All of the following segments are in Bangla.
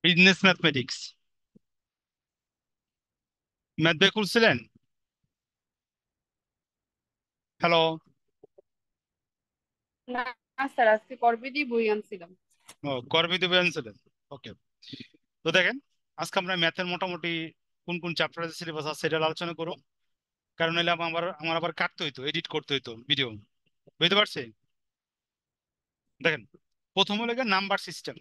Business mathematics. ম্যাথ বই খুলছিলেন? হ্যালো। না না স্যার, আজকে করবিদি বই আনছিলাম। ও, গর্বিত বই আনছিলেন। ওকে। তো দেখেন, আজকে আমরা ম্যাথের মোটামুটি কোন কোন চ্যাপ্টারের সিলেবাস আছে সেটা আলোচনা করব। কারণ এলে আমার আবার কাটতে হইতো, এডিট করতে হইতো ভিডিও। বুঝতে পারছি? দেখেন, প্রথম হলো গিয়ে নাম্বার সিস্টেম,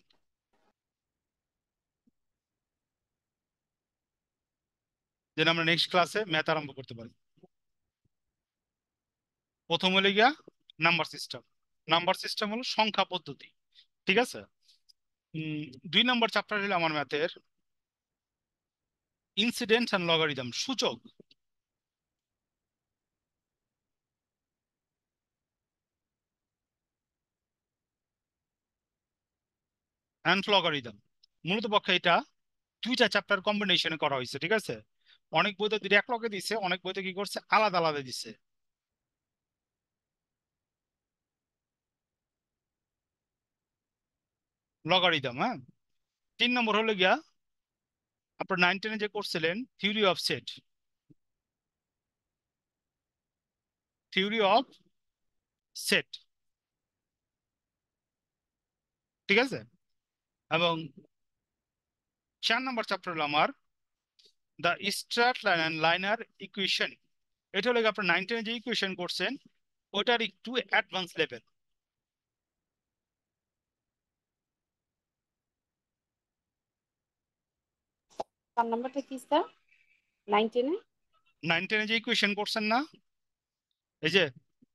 যেটা আমরা নেক্সট ক্লাসে ম্যাথ আরম্ভ করতে পারি। প্রথম হলো গিয়া নাম্বার সিস্টেম। নাম্বার সিস্টেম হলো সংখ্যা পদ্ধতি। ঠিক আছে। উম, 2 নম্বর চ্যাপ্টার হলো আমার ম্যাথের ইনসিডেন্ট অ্যান্ড লগারিদম, সূচক অ্যান্ড লগারিদম। মূলত পক্ষে এটা 2টা চ্যাপ্টার কম্বিনেশনে করা হয়েছে। ঠিক আছে। অনেক বইতে দুটো এক লগে দিছে, অনেক বইতে কি করছে আলাদা আলাদা দিছে। লগারিদম, হ্যাঁ। 3 নম্বর হলো গিয়া আপনার 9-10 যে করছিলেন theory of set, theory of set. ঠিক আছে। এবং 4 নম্বর চ্যাপ্টার হলো আমার the Strat line liner equation. এটা হলো গিয়ে আপনার 9-10 যে ইকুয়েশন করছেন ওটার একটু অ্যাডভান্স লেভেল। তার নাম্বারটা কি স্যার? 9-10-এ? 9-10 যে ইকুয়েশন করছেন না, এই যে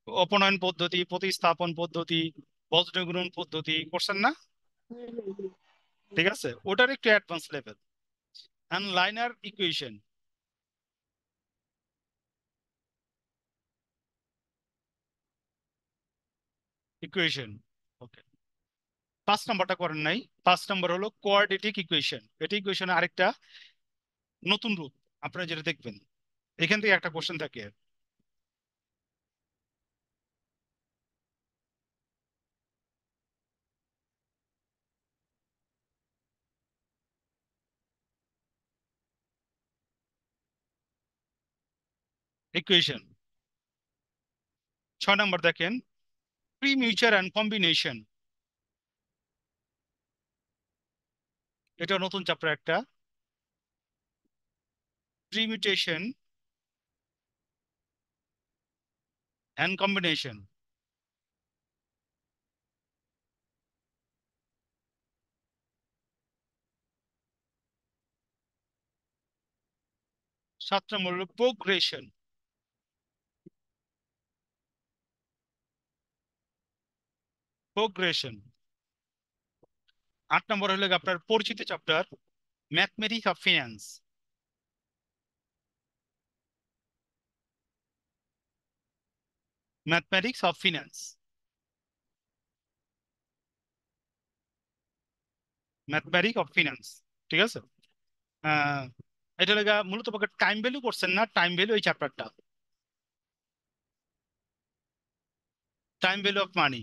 অপনয়ন পদ্ধতি, প্রতিস্থাপন পদ্ধতি, বজ্রগুণন পদ্ধতি করছেন না? হুম হুম হুম। ঠিক আছে, ওটার একটু advance level. And linear equation, equation. Okay. 5 নম্বরটা করেন নাই। 5 নম্বর হলো কোয়াড্রেটিক ইকুয়েশন। এটা ইকুয়েশন আরেকটা নতুন রূপ। আপনারা যেটা দেখবেন এখান থেকে একটা কোশ্চেন থাকে। ইকুয়েশন 6 নম্বর দেখেন, প্রিমিউচার অ্যান্ড কম্বিনেশন। এটা নতুন চ্যাপ্টার একটা, প্রিমিউটেশন অ্যান্ড কম্বিনেশন। 7 নম্বর হলো প্রোগ্রেশন। প্রোগ্রেশন। 8 নম্বর হলো গিয়ে আপনার পরিচিত chapter mathematics of finance. Mathematics of finance. Mathematics of finance. ঠিক আছে। আহ, এটা লেগা মূলত টাইম ভ্যালু করছেন না, টাইম ভ্যালু এই চ্যাপ্টারটা, টাইম ভ্যালু অফ মানি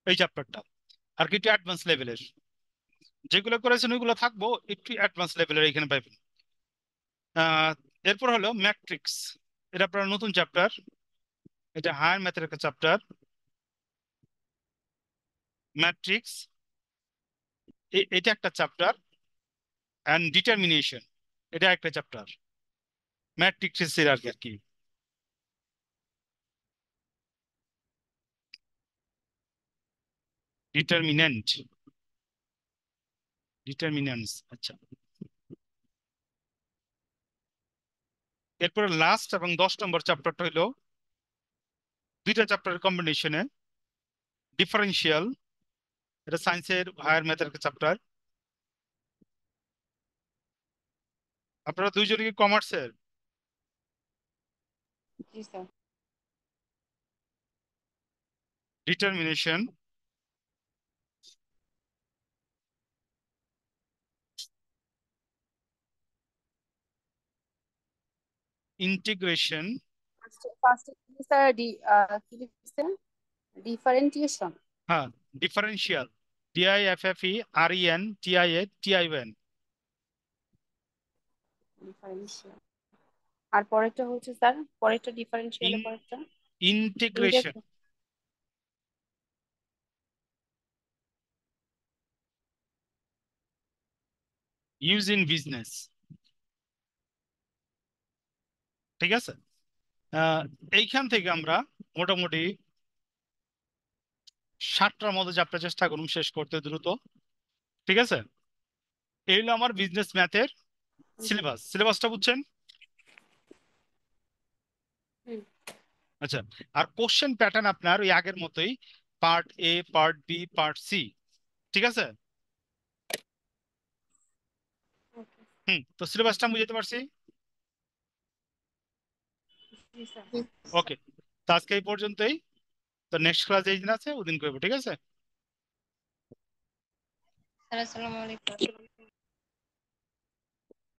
এই চ্যাপ্টারটা আর কি একটু অ্যাডভান্স লেভেলের। যেগুলো করেছেন ওইগুলো থাকবো, একটু অ্যাডভান্স লেভেলের এখানে পাইবেন। আহ, এরপর হলো ম্যাট্রিক্স। এটা আপনার নতুন চ্যাপ্টার, এটা হায়ার ম্যাথের একটা চ্যাপ্টার। ম্যাট্রিক্স এটা একটা চ্যাপ্টার, অ্যান্ড ডিটারমিনেশন এটা একটা চ্যাপ্টার। ম্যাট্রিক্সের আর কি আর কি ডিটারমিনেন্ট, ডিটারমিনেন্টস। আচ্ছা। এরপরে লাস্ট এবং 10 নম্বর চ্যাপ্টারটা হলো 2টা চ্যাপ্টারের কম্বিনেশনে ডিফারেন্সিয়াল। এটা সায়েন্সের হায়ার ম্যাথের একটা চ্যাপ্টার। আপনারা দুইজনে কি কমার্সের? জি sir. Determination, integration. First sir কি লিখছেন? ডিফারেন্টিয়েশন। হ্যাঁ, ডিফারেন্সিয়াল। DIFFERENTIATION। ডিফারেন্সিয়াল। আর পরেরটা হচ্ছে স্যার, পরেরটা ডিফারেন্সিয়ালের পরেরটা integration, inter use in business. ঠিক আছে, এইখান থেকে আমরা মোটামুটি 7টার মতো চ্যাপ্টার চেষ্টা করুন শেষ করতে দ্রুত। ঠিক আছে, এই হলো আমার বিজনেস ম্যাথের সিলেবাস। সিলেবাসটা বুঝছেন? আচ্ছা, আর কোশ্চেন প্যাটার্ন আপনার ওই আগের মতোই, part A, part B, part C. ঠিক আছে, তো সিলেবাসটা বুঝতে পারছি। ওকে, তো আজকে এই পর্যন্তই। তো নেক্সট ক্লাস যেই দিন আছে ওদিন করবো। ঠিক আছে। স্যার আসসালামু আলাইকুম।